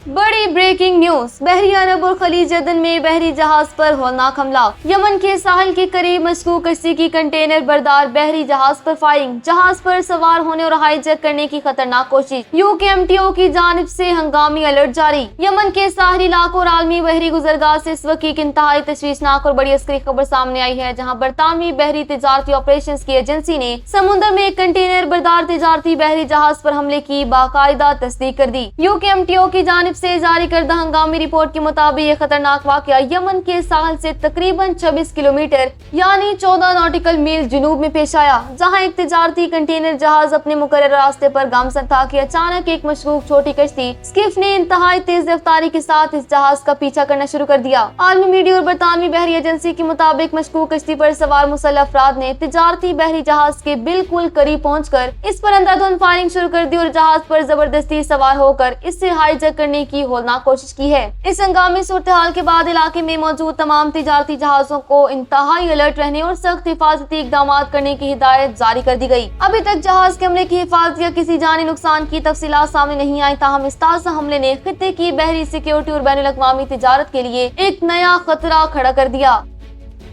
बड़ी breaking news. बहरी अरब और खलीज अदन में बहरी जहाज पर हौलनाक हमला। यमन के साहिल के करीब मशकूक कश्ती की कंटेनर बरदार बहरी जहाज पर फायरिंग। जहाज पर सवार होने और हाईजैक करने की खतरनाक कोशिश। UKMTO की जानिब से हंगामी अलर्ट जारी। यमन के साहरी इलाकों और आलमी बहरी गुजरगाह से इस वक्त एक इंतहाई तशवीशनाक और बड़ी अस्करी खबर सामने आई है, जहाँ बरतानवी बहरी तिजारती ऑपरेशन की एजेंसी ने समुद्र में एक कंटेनर बरदार तिजारती बहरी जहाज पर हमले की बाकायदा तस्दीक कर दी। UKMTO की जानिब से जारी करदा हंगामी रिपोर्ट के मुताबिक ये खतरनाक वाकया यमन के साहल से तकरीबन 26 किलोमीटर यानी 14 नॉटिकल मील जुनूब में पेश आया, जहां एक तिजारती कंटेनर जहाज अपने मुकर्रर रास्ते पर गामजन था कि अचानक एक मशकूक छोटी कश्ती स्किफ ने इंतहाई तेज रफ्तारी के साथ इस जहाज का पीछा करना शुरू कर दिया। आलमी मीडिया और बरतानवी बहरी एजेंसी के मुताबिक मशकूक कश्ती पर सवार मुसल्लह अफराद ने तिजारती बहरी जहाज के बिल्कुल करीब पहुंचकर इस पर अंधाधुंध फायरिंग शुरू कर दी और जहाज पर जबरदस्ती सवार होकर इससे हाईजैक करने की हौलनाक कोशिश की है। इस हंगामी सूरत-ए-हाल के बाद इलाके में मौजूद तमाम तिजारती जहाजों को इंतहाई अलर्ट रहने और सख्त हिफाजती इकदाम करने की हिदायत जारी कर दी गई। अभी तक जहाज के हमले की हिफाजत या किसी जानी नुकसान की तफसीलात सामने नहीं आई, ताहम इस ताज़ा हमले ने खित्ते की बहरी सिक्योरिटी और बैनुल अक़वामी तिजारत के लिए एक नया खतरा खड़ा कर दिया।